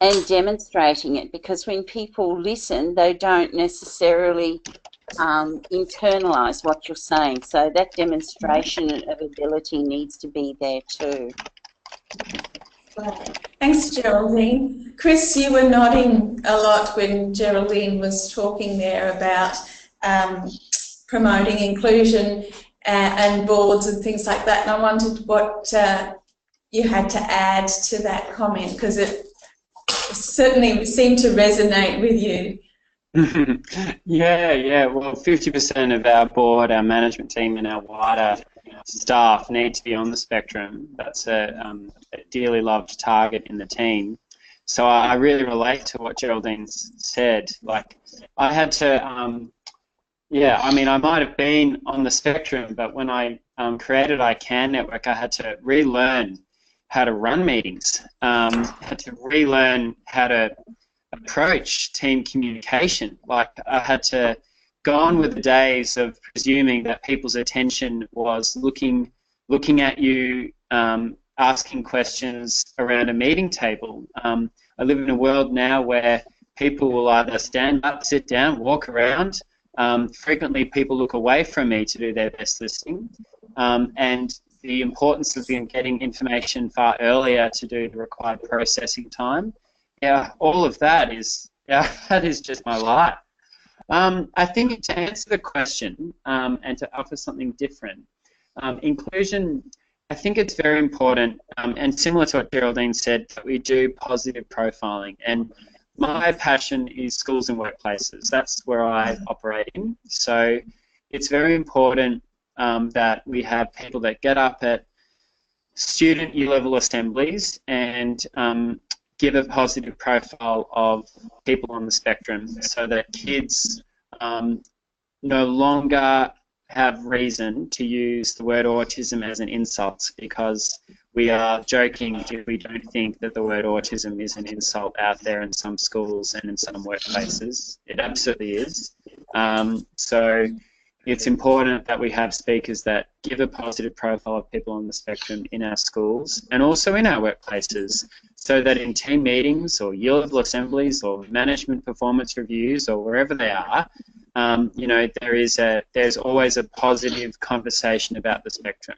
S2: and demonstrating it, because when people listen, they don't necessarily internalise what you're saying. So that demonstration of ability needs to be there too.
S1: Thanks, Geraldine. Chris, you were nodding a lot when Geraldine was talking there about promoting inclusion and boards and things like that, and I wondered what you had to add to that comment, because it certainly seemed to resonate with you.
S3: Yeah. Well, 50% of our board, our management team, and our wider staff need to be on the spectrum. That's a dearly loved target in the team. So I really relate to what Geraldine said. Like, I had to Yeah, I mean, I might have been on the spectrum, but when I created ICAN Network, I had to relearn how to run meetings, had to relearn how to approach team communication. Like, I had to go on with the days of presuming that people's attention was looking at you, asking questions around a meeting table. I live in a world now where people will either stand up, sit down, walk around. Frequently, people look away from me to do their best listening, and the importance of getting information far earlier to do the required processing time. Yeah, all of that is that is just my life. I think to answer the question and to offer something different, inclusion. I think it's very important, and similar to what Geraldine said, that we do positive profiling. And my passion is schools and workplaces. That's where I operate in. So it's very important that we have people that get up at student year-level assemblies and give a positive profile of people on the spectrum, so that kids no longer have reason to use the word autism as an insult, because we are joking if we don't think that the word autism is an insult out there in some schools and in some workplaces. It absolutely is. So it's important that we have speakers that give a positive profile of people on the spectrum in our schools and also in our workplaces, so that in team meetings or year-level assemblies or management performance reviews or wherever they are, you know, there's always a positive conversation about the spectrum.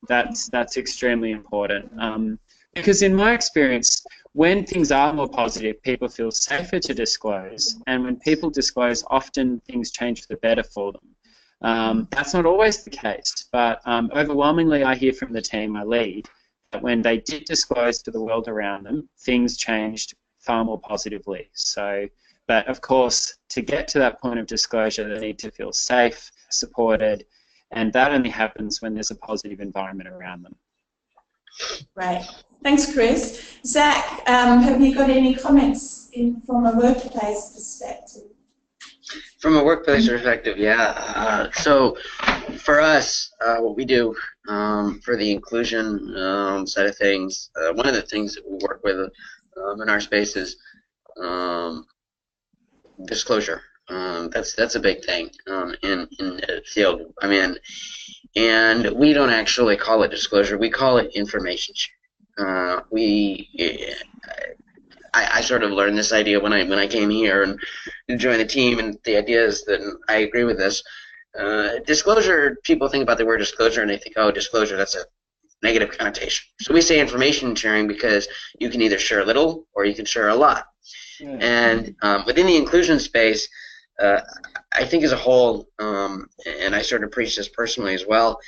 S3: That's extremely important, because in my experience, when things are more positive, people feel safer to disclose, and when people disclose, often things change for the better for them. That's not always the case, but overwhelmingly I hear from the team I lead that when they did disclose to the world around them, things changed far more positively. So, but of course, to get to that point of disclosure, they need to feel safe, supported, and that only happens when there's a positive environment around them.
S1: Right. Thanks, Chris. Zach, have you got any comments from a workplace perspective?
S5: From a workplace perspective, yeah. So for us, what we do for the inclusion side of things, one of the things that we work with in our space is disclosure. That's a big thing in the field I'm in, and we don't actually call it disclosure. We call it information sharing. I sort of learned this idea when I came here and joined the team, and the idea is that, and I agree with this. Disclosure, people think about the word disclosure and they think, oh, disclosure, that's a negative connotation. So we say information sharing because you can either share a little or you can share a lot. And within the inclusion space, I think as a whole, and I sort of preach this personally as well,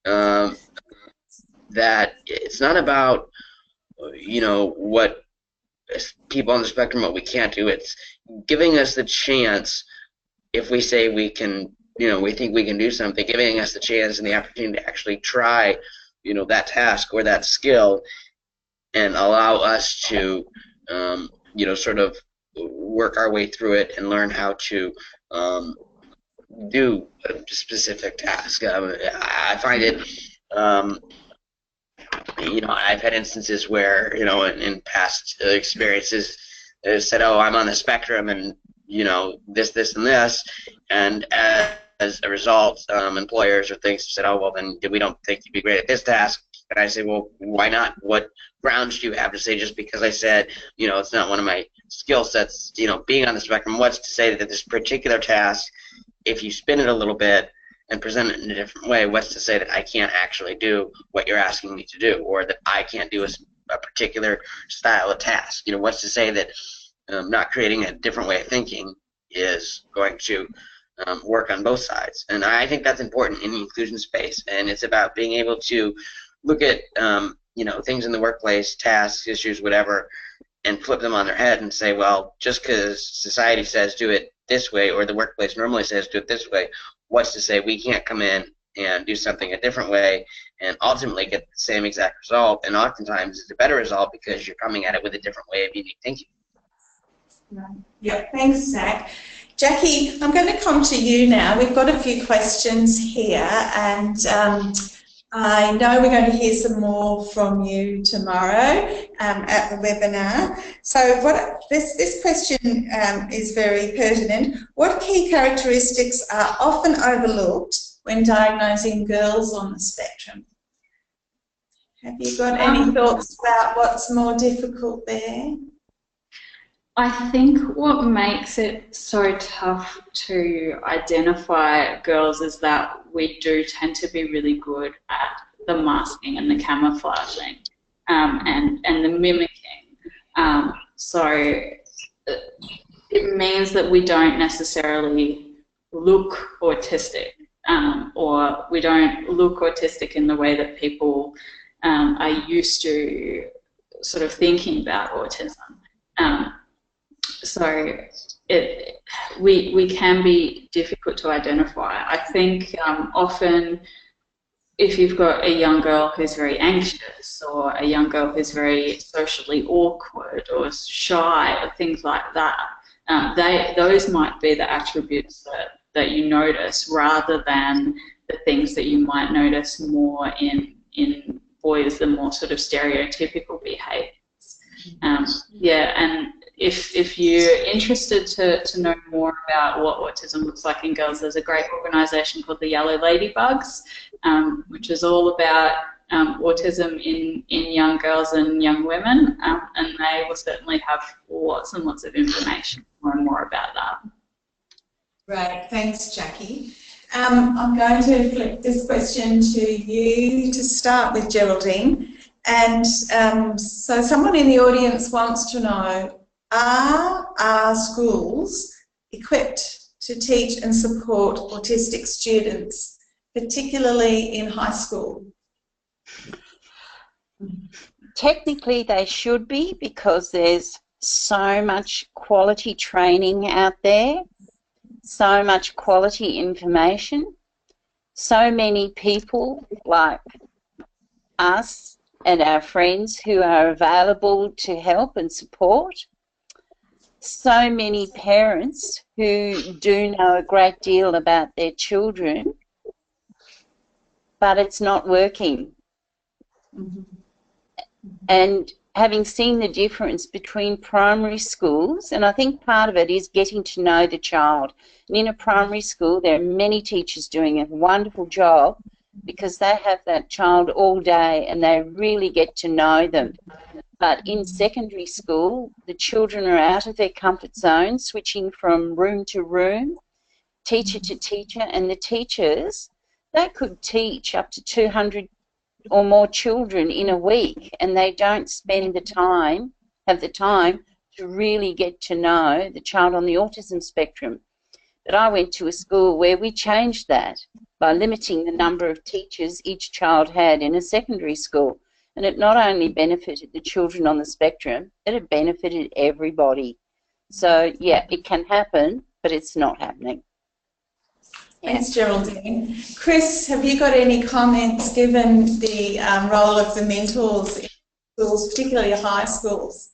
S5: that it's not about, you know, what people on the spectrum, what we can't do. It's giving us the chance, if we say we can, you know, we think we can do something, giving us the chance and the opportunity to actually try, you know, that task or that skill, and allow us to, you know, sort of work our way through it and learn how to do a specific task. I find it, you know, I've had instances where, you know, in past experiences, said, oh, I'm on the spectrum and, you know, this, and this, and as a result, employers or things said, oh, well, then we don't think you'd be great at this task. And I say, well, why not? What grounds do you have to say just because I said, you know, it's not one of my skill sets, you know, being on the spectrum? What's to say that this particular task, if you spin it a little bit and present it in a different way, what's to say that I can't actually do what you're asking me to do, or that I can't do a particular style of task? You know, what's to say that not creating a different way of thinking is going to work on both sides? And I think that's important in the inclusion space, and it's about being able to look at you know, things in the workplace, tasks, issues, whatever, and flip them on their head and say, well, just because society says do it this way, or the workplace normally says do it this way, what's to say we can't come in and do something a different way and ultimately get the same exact result? And oftentimes it's a better result because you're coming at it with a different way of unique thinking.
S1: Yeah, thanks, Zach. Jacky, I'm going to come to you now. We've got a few questions here, and I know we're going to hear some more from you tomorrow at the webinar. So this question is very pertinent. What key characteristics are often overlooked when diagnosing girls on the spectrum? Have you got any thoughts about what's more difficult there?
S4: I think what makes it so tough to identify girls is that we do tend to be really good at the masking and the camouflaging and the mimicking. So it means that we don't necessarily look autistic, or we don't look autistic in the way that people are used to sort of thinking about autism. So we can be difficult to identify. I think often if you've got a young girl who's very anxious, or a young girl who's very socially awkward or shy, or things like that, those might be the attributes that you notice, rather than the things that you might notice more in boys, the more sort of stereotypical behaviours. Yeah, and if you're interested to know more about what autism looks like in girls, there's a great organisation called the Yellow Ladybugs, which is all about autism in young girls and young women, and they will certainly have lots and lots of information to learn more about that.
S1: Great, thanks, Jacky. I'm going to flip this question to you to start with, Geraldine. And so someone in the audience wants to know, are schools equipped to teach and support autistic students, particularly in high school?
S2: Technically they should be, because there's so much quality training out there, so much quality information, so many people like us and our friends who are available to help and support, so many parents who do know a great deal about their children, but it's not working. And having seen the difference between primary schools, and I think part of it is getting to know the child. And in a primary school, there are many teachers doing a wonderful job, because they have that child all day and they really get to know them. But in secondary school, the children are out of their comfort zone, switching from room to room, teacher to teacher, and the teachers, they could teach up to 200 or more children in a week, and they don't spend the time, have the time to really get to know the child on the autism spectrum. But I went to a school where we changed that by limiting the number of teachers each child had in a secondary school. And it not only benefited the children on the spectrum, it benefited everybody. So, yeah, it can happen, but it's not happening.
S1: Thanks, Geraldine. Chris, have you got any comments, given the role of the mentors in schools, particularly high schools?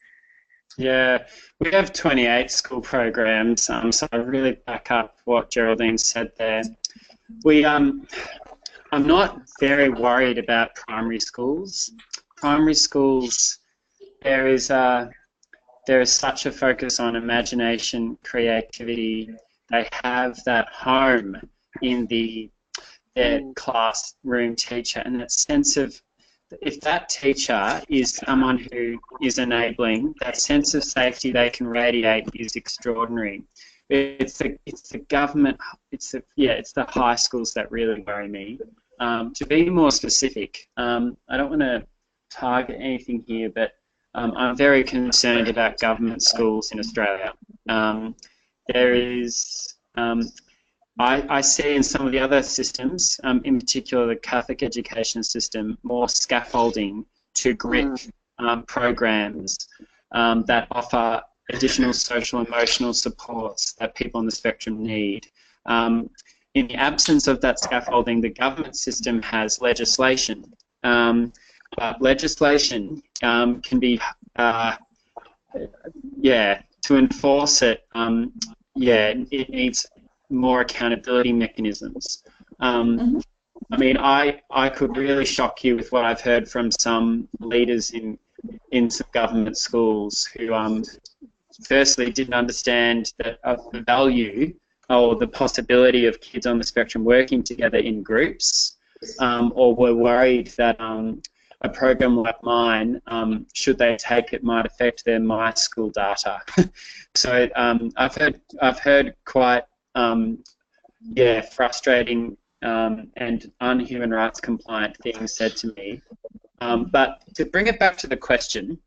S3: Yeah, we have 28 school programs, so I really back up what Geraldine said there. I'm not very worried about primary schools. Primary schools, there is such a focus on imagination, creativity. They have that home in their classroom teacher, and that sense of, if that teacher is someone who is enabling, that sense of safety they can radiate is extraordinary. It's the government, it's the high schools that really worry me. To be more specific, I don't want to target anything here, but I'm very concerned about government schools in Australia. There is, I see in some of the other systems, in particular the Catholic education system, more scaffolding to grip programs that offer additional social emotional supports that people on the spectrum need. In the absence of that scaffolding, the government system has legislation. But legislation can be, to enforce it, yeah, it needs more accountability mechanisms. I mean, I could really shock you with what I've heard from some leaders in some government schools who firstly didn't understand that the value or the possibility of kids on the spectrum working together in groups, or were worried that a program like mine, should they take it, might affect their My School data. So I've heard quite frustrating and un-human rights compliant things said to me. But to bring it back to the question,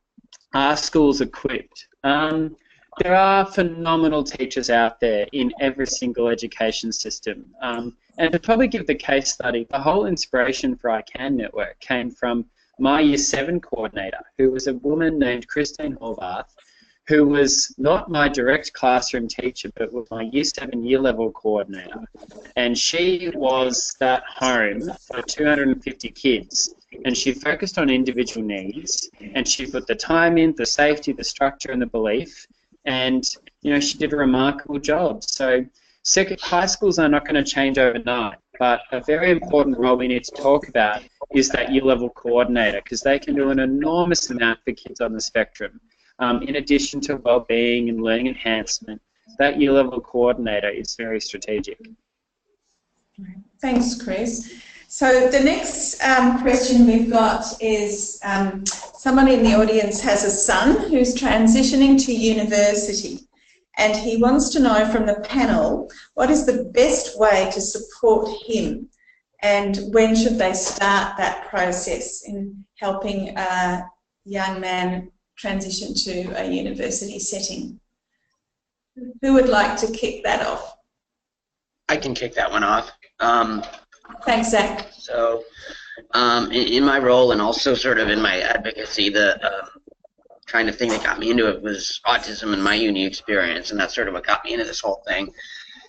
S3: are schools equipped? There are phenomenal teachers out there in every single education system. And to probably give the case study, the whole inspiration for ICAN Network came from my Year 7 coordinator, who was a woman named Christine Horvath, who was not my direct classroom teacher, but was my Year 7 year level coordinator. And she was at home for 250 kids, and she focused on individual needs, and she put the time in, the safety, the structure, and the belief, and you know, she did a remarkable job. So high schools are not going to change overnight, but a very important role we need to talk about is that year level coordinator, because they can do an enormous amount for kids on the spectrum. In addition to well-being and learning enhancement, that year level coordinator is very strategic.
S1: Thanks, Chris. So the next question we've got is someone in the audience has a son who's transitioning to university, and he wants to know from the panel what is the best way to support him, and when should they start that process in helping a young man transition to a university setting. Who would like to kick that off?
S5: I can kick that one off.
S1: Thanks, Zach.
S5: So, in my role and also sort of in my advocacy, the kind of thing that got me into it was autism and my uni experience, and that's sort of what got me into this whole thing.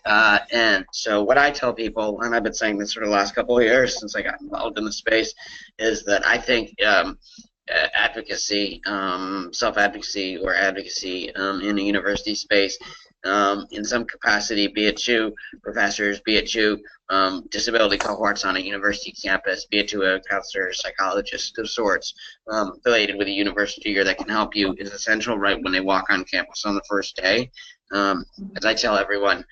S5: And so what I tell people, and I've been saying this for the last couple of years since I got involved in the space, is that I think advocacy, self-advocacy or advocacy in a university space, in some capacity, be it to professors, be it to disability cohorts on a university campus, be it to a counselor or psychologist of sorts affiliated with a university or that can help you, is essential right when they walk on campus on the first day. As I tell everyone,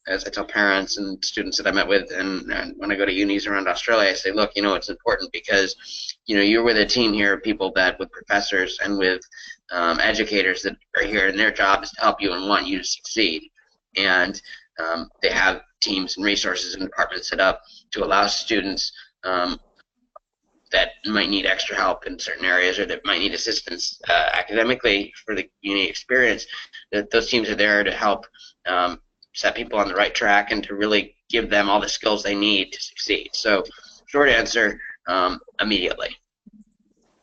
S5: as I tell parents and students that I met with, and when I go to unis around Australia, I say, look, you know, it's important because, you know, you're with a team here of people that, with professors and with educators that are here, and their job is to help you and want you to succeed. And they have teams and resources and departments set up to allow students that might need extra help in certain areas or that might need assistance academically for the uni experience, that those teams are there to help set people on the right track and to really give them all the skills they need to succeed. So, short answer, immediately.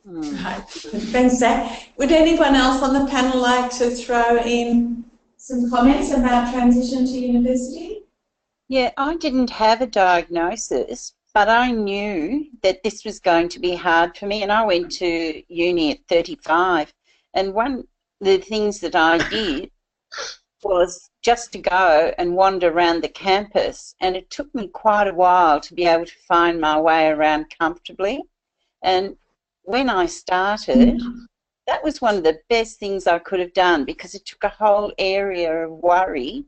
S1: Right. Thanks, Zach. Would anyone else on the panel like to throw in some comments about transition to university?
S2: Yeah, I didn't have a diagnosis, but I knew that this was going to be hard for me, and I went to uni at 35, and one of the things that I did was just to go and wander around the campus, and it took me quite a while to be able to find my way around comfortably. And when I started, that was one of the best things I could have done, because it took a whole area of worry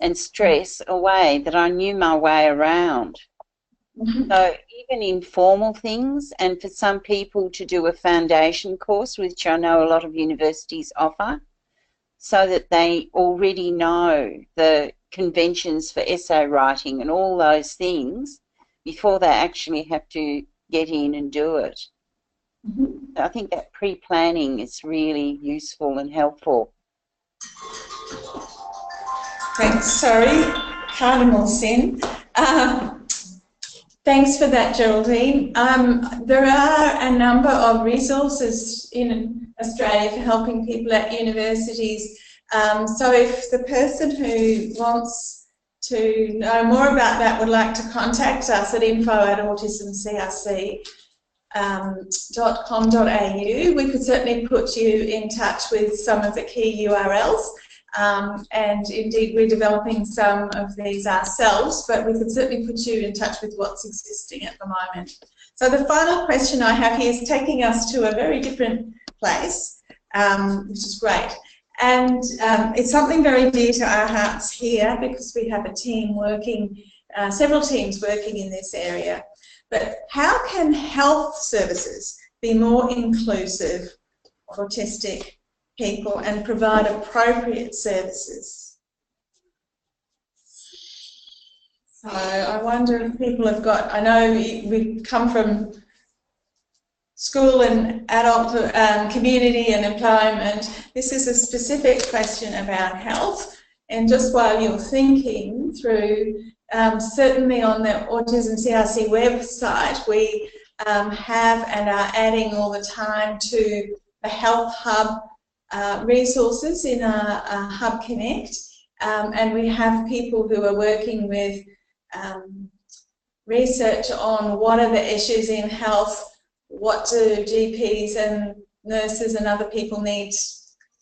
S2: and stress away that I knew my way around. So even informal things, and for some people to do a foundation course, which I know a lot of universities offer, so that they already know the conventions for essay writing and all those things before they actually have to get in and do it. I think that pre-planning is really useful and helpful.
S1: Thanks. Sorry, cardinal sin. Thanks for that, Geraldine. There are a number of resources in Australia for helping people at universities. So if the person who wants to know more about that would like to contact us at info@autismcrc.com.au, we could certainly put you in touch with some of the key URLs. and indeed we're developing some of these ourselves, but we can certainly put you in touch with what's existing at the moment. So the final question I have here is taking us to a very different place, which is great. And it's something very dear to our hearts here because we have a team working, several teams working in this area. But how can health services be more inclusive of autistic people and provide appropriate services? So I wonder if people have got, I know we come from school and adult community and employment. This is a specific question about health, and just while you're thinking through, certainly on the Autism CRC website we have and are adding all the time to the Health Hub resources in our Hub Connect, and we have people who are working with research on what are the issues in health, what do GPs and nurses and other people need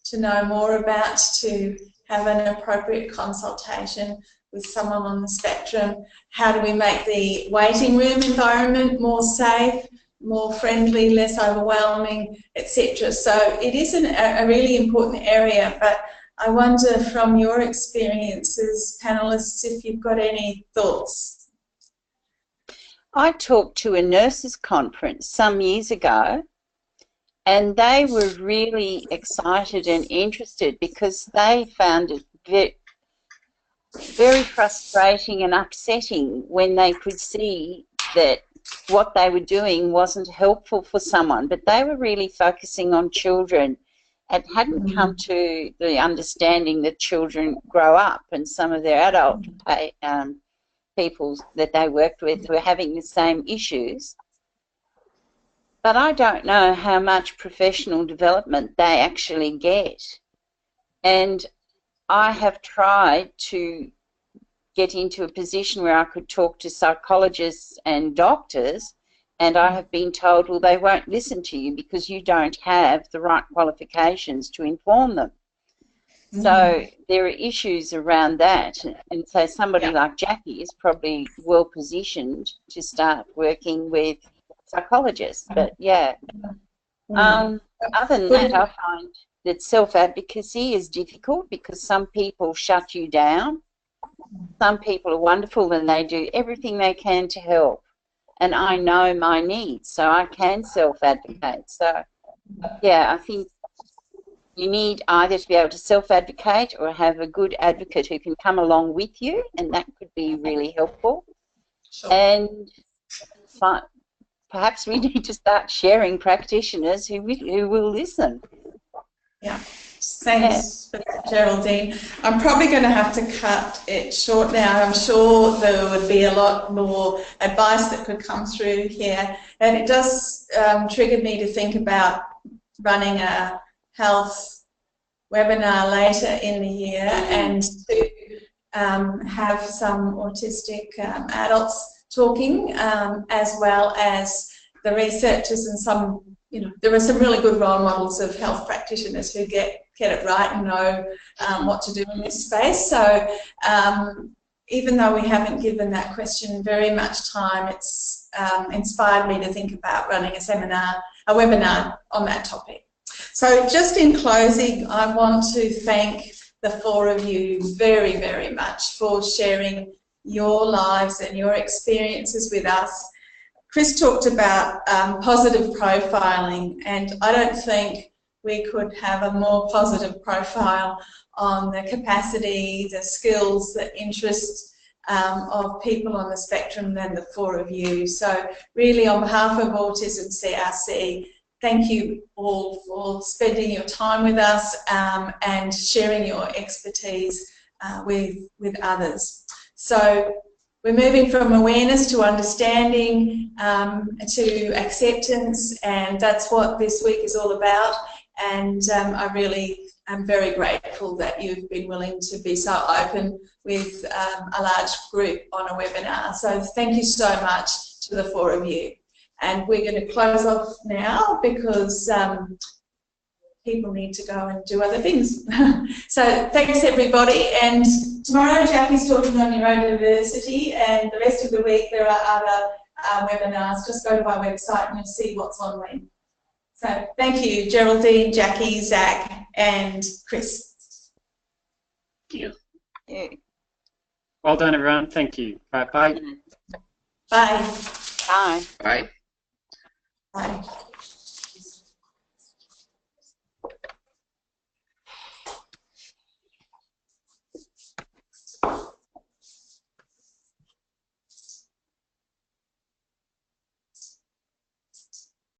S1: to know more about to have an appropriate consultation with someone on the spectrum. How do we make the waiting room environment more safe, more friendly, less overwhelming, etc. So it is a really important area, but I wonder from your experiences, panellists, if you've got any thoughts.
S2: I talked to a nurses conference some years ago, and they were really excited and interested because they found it very frustrating and upsetting when they could see that what they were doing wasn't helpful for someone, but they were really focusing on children and hadn't come to the understanding that children grow up, and some of their adult people that they worked with were having the same issues. But I don't know how much professional development they actually get. And I have tried to get into a position where I could talk to psychologists and doctors, and I have been told, well, they won't listen to you because you don't have the right qualifications to inform them. So there are issues around that, and so somebody like Jacky is probably well positioned to start working with psychologists. But yeah, other than that, I find that self-advocacy is difficult because some people shut you down. Some people are wonderful and they do everything they can to help. And I know my needs, so I can self-advocate. So, yeah, I think you need either to be able to self-advocate or have a good advocate who can come along with you, and that could be really helpful. Sure. And perhaps we need to start sharing practitioners who will listen.
S1: Yeah. Thanks for that, Geraldine. I'm probably going to have to cut it short now. I'm sure there would be a lot more advice that could come through here. And it does trigger me to think about running a health webinar later in the year and to have some autistic adults talking, as well as the researchers and some, you know, there are some really good role models of health practitioners who get it right and know what to do in this space. So even though we haven't given that question very much time, it's inspired me to think about running a webinar on that topic. So just in closing, I want to thank the four of you very, very much for sharing your lives and your experiences with us. Chris talked about positive profiling, and I don't think we could have a more positive profile on the capacity, the skills, the interests of people on the spectrum than the four of you. So really, on behalf of Autism CRC, thank you all for spending your time with us and sharing your expertise with others. So we're moving from awareness to understanding to acceptance, and that's what this week is all about. And I really am very grateful that you've been willing to be so open with a large group on a webinar. So thank you so much to the four of you. And we're going to close off now because people need to go and do other things. So thanks everybody, and tomorrow Jacky's talking on neurodiversity, and the rest of the week there are other webinars. Just go to our website and you'll see what's on when. So thank you, Geraldine, Jacky, Zach, and Chris.
S5: Thank you.
S2: Yeah.
S3: Well done, everyone. Thank you. Bye-bye.
S1: Bye.
S2: Bye.
S5: Bye.
S1: Bye.